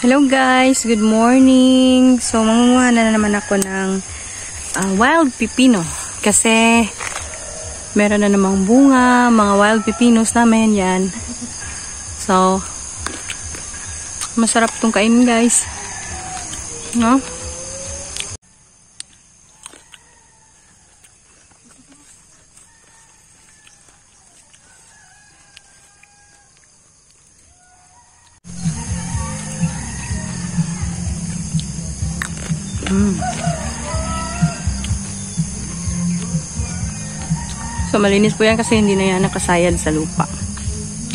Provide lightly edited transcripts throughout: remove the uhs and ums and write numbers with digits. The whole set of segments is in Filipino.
Hello guys, good morning. So mangunguha na naman ako ng wild pipino kasi meron na namang bunga, mga wild pipinos namin yan. So masarap tong kainin guys, no? So malinis po yan kasi hindi na yan nakasayad sa lupa.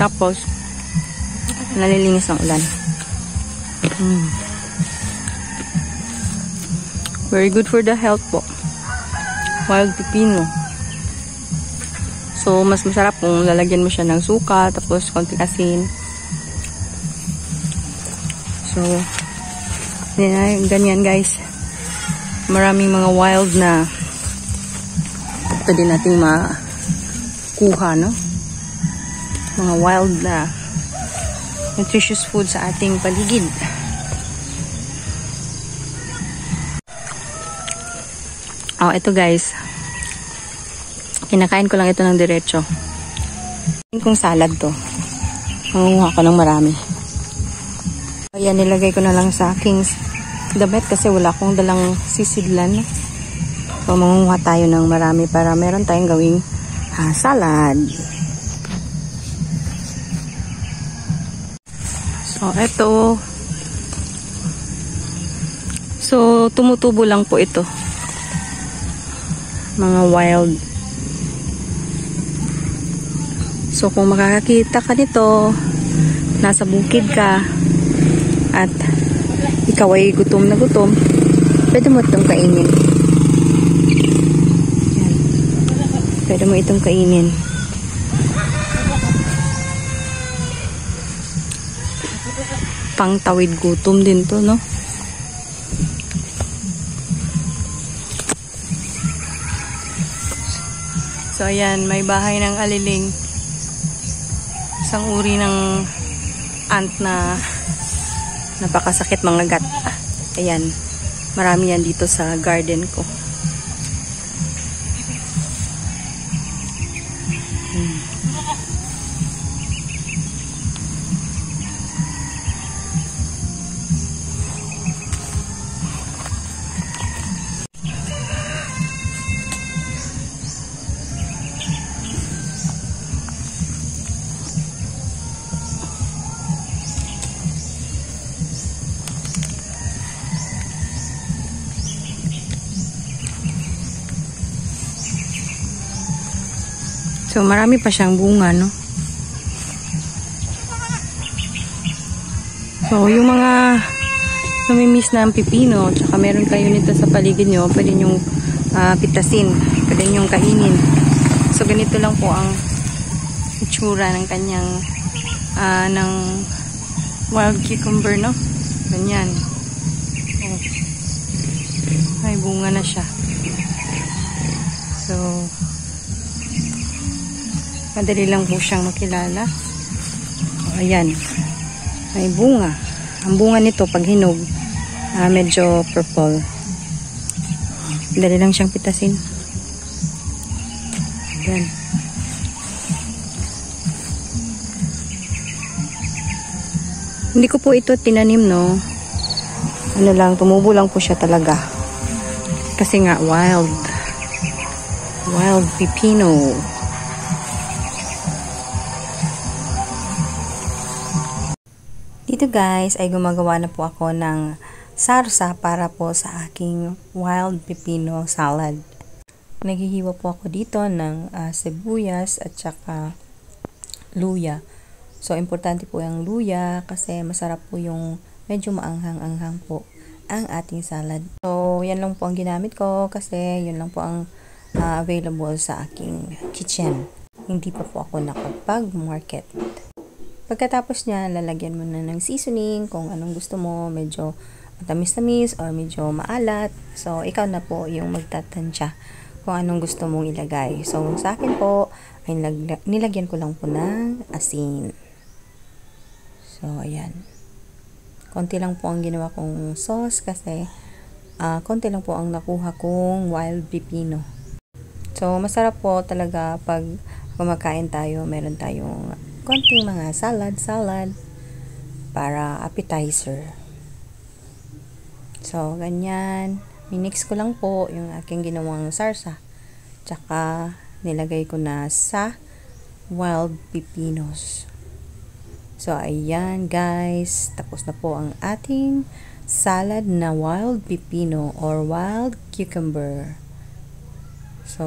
Tapos nalilinis ng ulan. Very good for the health po. Wild pipino. So mas masarap kung lalagyan mo siya ng suka tapos konting asin. So ganyan guys. Maraming mga wild na ito din nating makuha, no? Mga wild na nutritious food sa ating paligid. Oh, ito guys. Kinakain ko lang ito ng diretso. Kung salad to. Manguha ko ng marami. Ayan, nilagay ko na lang sa aking damit kasi wala akong dalang sisidlan. So, mangunguha tayo ng marami para meron tayong gawing salad. So, eto. So, tumutubo lang po ito. Mga wild. So, kung makakakita ka nito, nasa bukid ka, at ikaw ay gutom na gutom, pwede mo itong kainin. Yan. Pwede mo itong kainin. Pangtawid gutom din to, no? So, ayan, may bahay ng aliling. Isang uri ng ant na napakasakit mga gat. Ayan, marami yan dito sa garden ko. So, marami pa siyang bunga, no? So, yung mga namimiss na ang pipino, tsaka meron kayo nito sa paligid nyo, pwede nyong pitasin, pwede nyong kainin. So, ganito lang po ang itsura ng kanyang ng wild cucumber, no? Ganyan. Oh. May bunga na siya. So, madali lang po siyang makilala. O, ayan. May bunga. Ang bunga nito, pag hinog, medyo purple. Madali lang siyang pitasin. Ayan. Hindi ko po ito tinanim, no? Ano lang, tumubo lang po siya talaga. Kasi nga, wild. Wild pipino. Dito guys ay gumagawa na po ako ng sarsa para po sa aking wild pipino salad. Naghihiwa po ako dito ng sibuyas at saka luya. So importante po yung luya kasi masarap po yung medyo maanghang-anghang po ang ating salad. So yan lang po ang ginamit ko kasi yun lang po ang available sa aking kitchen. Hindi pa po ako nakapag-market. Pagkatapos niya, lalagyan mo na ng seasoning kung anong gusto mo, medyo matamis-tamis or medyo maalat. So, ikaw na po yung magtatansya kung anong gusto mong ilagay. So, sa akin po, ay nilagyan ko lang po ng asin. So, ayan. Konti lang po ang ginawa kong sauce kasi konti lang po ang nakuha kong wild pipino. So, masarap po talaga pag kumakain tayo, meron tayong konting mga salad para appetizer. So, ganyan. Minix ko lang po yung aking ginawang sarsa. Tsaka, nilagay ko na sa wild pepinos. So, ayan guys. Tapos na po ang ating salad na wild pepino or wild cucumber. So,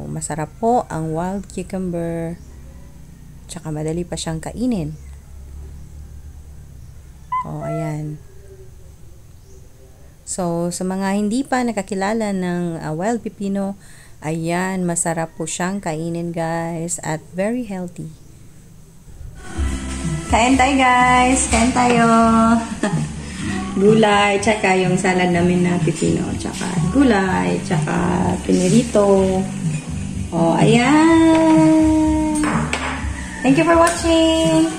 masarap po ang wild cucumber. Tsaka madali pa siyang kainin. O, ayan. So, sa mga hindi pa nakakilala ng wild pepino, ayan, masarap po siyang kainin guys at very healthy. Kain tayo guys! Kain tayo! Gulay, tsaka yung salad namin na pepino, tsaka gulay, tsaka pinirito. O, ayan! Thank you for watching!